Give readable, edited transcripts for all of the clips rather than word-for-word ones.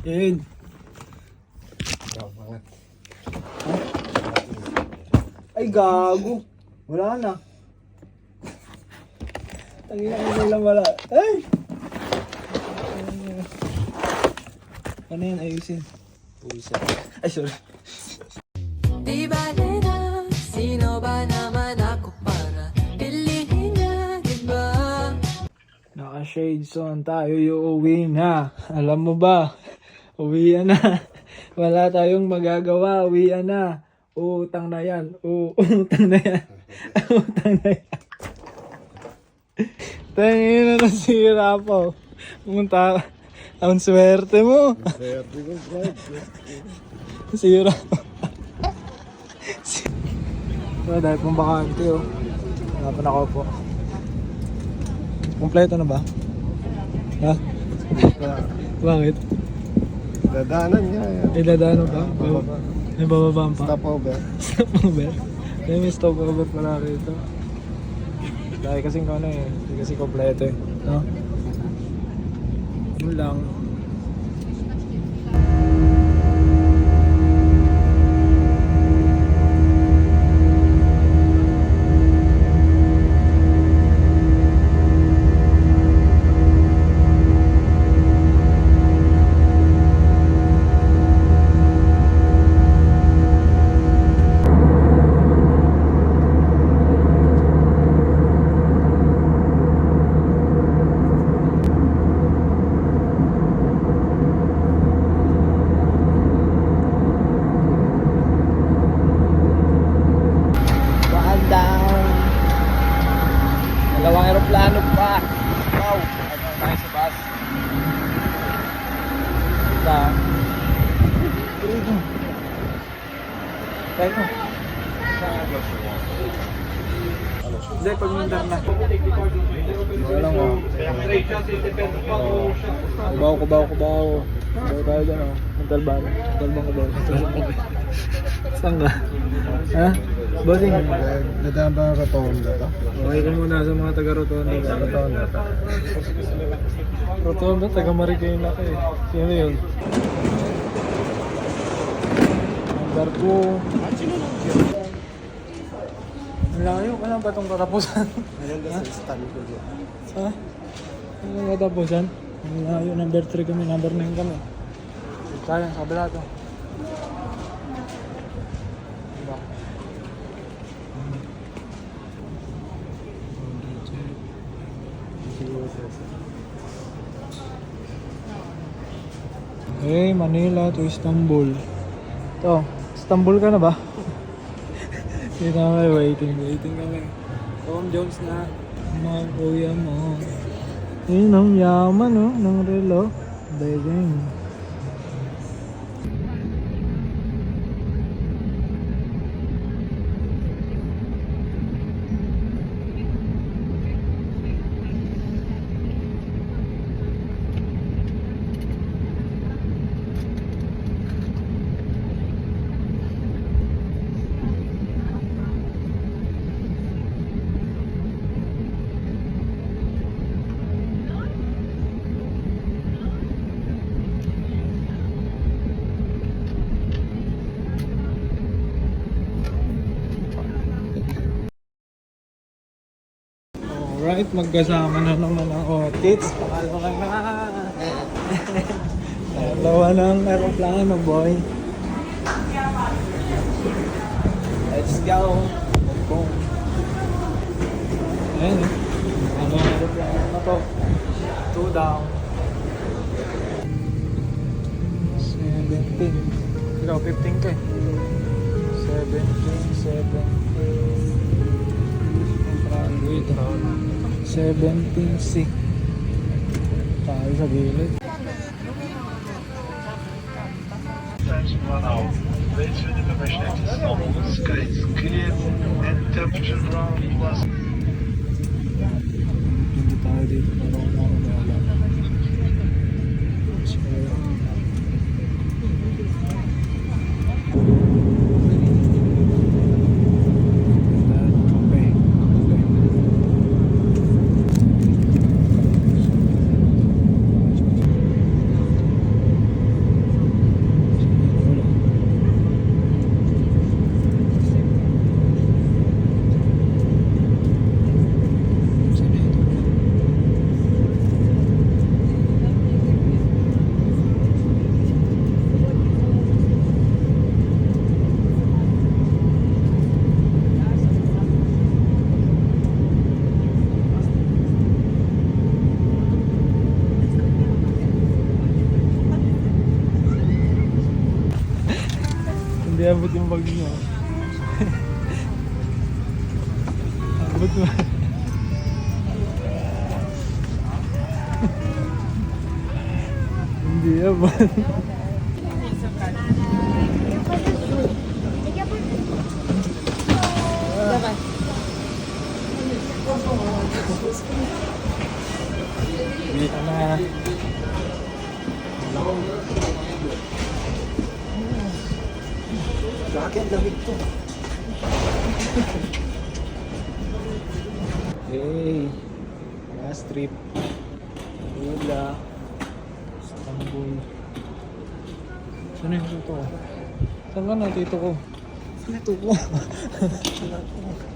Yun. Ay, gago. Wala na. Tangina ko nila wala. Ay! Ano yan? Ayusin. Ay, sorry. Di bale na, sino ba naman ako para pilihin niya, diba? Naka-shades on tayo, uuwi na. Alam mo ba? Uwian na. Wala tayong magagawa, uwian na. Utang na yan. Utang na yan. Utang na yan. Tangin na nasira po. Pumunta. Ang swerte mo. Swerte ko, Brad. Sira. So, dahil pong bakante oh. Hanapan ako po. Kompleto na ba? Ha? Bakit? Dadanan niya yan. May dadaanan ba? May bababaan pa? Stopover. Stopover? May stopover pala rito. Dahil kasing ano eh. Hindi kasi kompleto eh. No? Yun lang. Dalawang aeroplano pa. Wow. Ano tayo sa bus. Ito. Tayo. Hindi, pag mandar na. Wala lang oh. Kubaw. Kubaw tayo dyan oh. Montalban. Saan ka? Ha? Bossing? Dadaan ba ang rotonda to? Okay ka muna sa mga taga-Rotonda. Rotonda to. Rotonda, taga-Marikina ka eh. Sino yun? Number 2. Ang layo, kailan ba itong katapusan? Ayun sa stand ko dyan. Ha? Kailan katapusan? Ang layo, number 3 kami, number 9 kami. Sayang, kabila ito. Okay, Manila to Istanbul. Ito, Istanbul ka na ba? Hindi na kami, waiting kami. Tom Jones na mga kuya mo. Ayun ang yaman oh, ng relo. Beijing. Alright, magkasama na naman ang Otits. Pakalawa na. Dalawa ng aeroplano, boy. Let's go. Boom. Ayan eh. Ano ang aeroplano na to? 2 down. 17. Ikaw, 15 ka eh. 17C. Tayo sa gilid. Hindi tayo dito na yung bag niya. Abot mo. Hindi abot. Dito na. Sa akin, damit to. Hey, last trip. Wala. Istanbul. Saan yung tito ko? Saan ka na tito ko? Tito ko.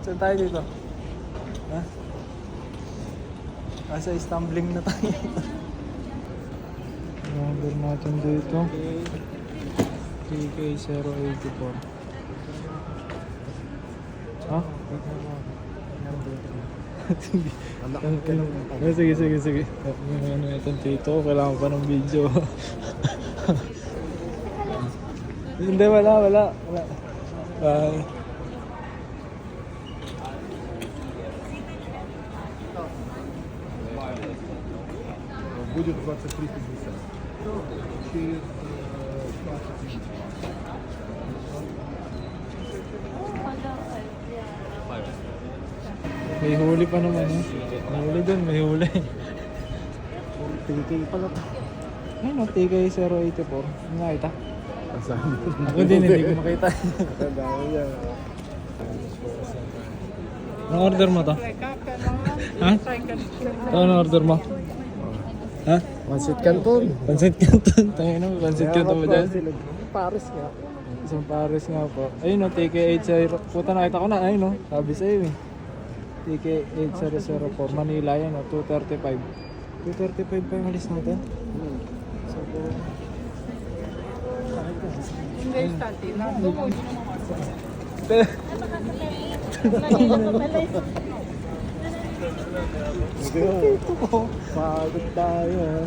Saan tayo dito? Ha? Sa Istanbul na tayo. Number natin dito. 3K084. Ha? Sige. Ano itong tito? Kailangan pa ng video. Hindi, wala. Bye. Будет 23.50. Через May huli pa naman eh. May huli dun, may huli. TK pala to. Ayun o, TK084. Ano nakita? Saan? Ako din, hindi ko makita. Dami yan. Anong order mo to? Ha? Ito anong order mo? Ha? Pansit Canton. Pansit Canton. Tangin na, Pansit Canton mo dyan. Paris nga. Isang Paris nga po. Ayun o, TK80. Puta nakita ko na, ayun o. Sabi sa'yo eh. TK8004 Manila yan o, 235. 235 pa yung alis natin. So, Ito ko. Pagod tayo.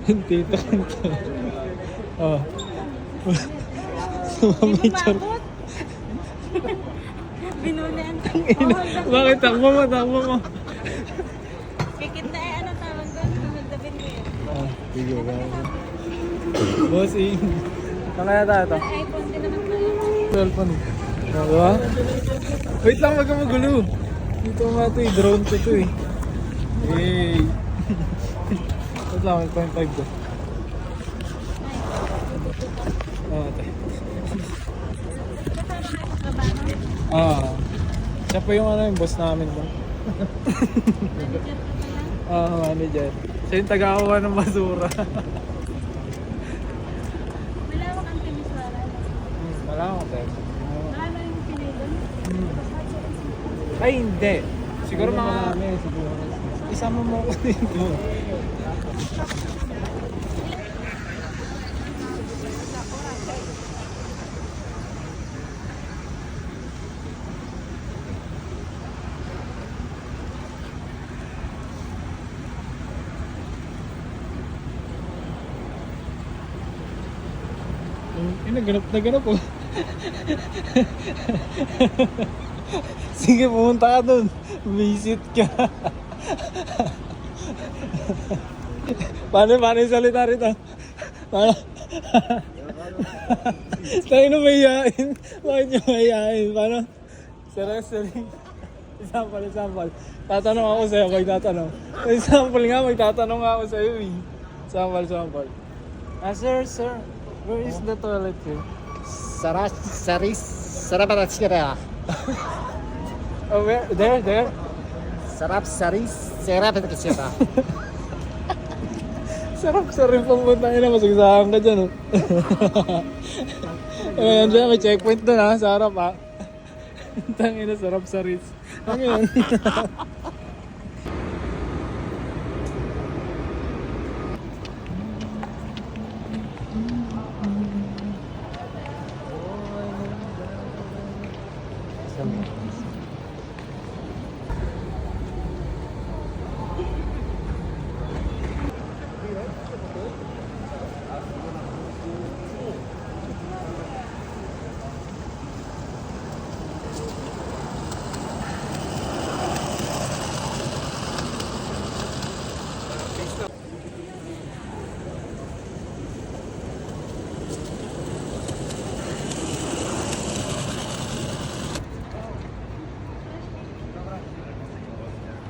yung tito ko. Oh. Sumamitsar. Binunan. Bakit takbo mo? Pikit na ano tawag doon? Magdabin mo yun. Ah, sige ba? Bossing. Saan kaya tayo ito? iPhone din naman tayo. Cellphone. Diba? Wait lang, wag ka magulo. Dito nga ito eh, drone ko ito eh. Hey! Wait lang, 1.5 ko. Ate. Siya po yung yung boss namin doon. Manager. Siya yung taga-awa ng basura. Malawak ang Timisoara. Malawak tayo. Mahalo yung Pinay doon. Ay, hindi. Siguro mga... Marami, siguro. Isama mo ako dito. Naganap po. Sige, pumunta ka dun. Visit ka. Paano yung salita rito? Paano? Tayo na mahihain. Bakit yung mahihain? Paano? Seriously. Example. Tatanong ako sa'yo, magtatanong. Example nga, magtatanong ako sa'yo eh. Example. Sir. Where is the toilet here? Sarap Ratskira. Oh, where? There? Sarap Ratskira. Sarap rin pumunta na, masagsahan ka dyan, oh. Ayan dyan, may checkpoint doon ha, sa harap ha. Tangina, sarap sa Ritz. Ano yun?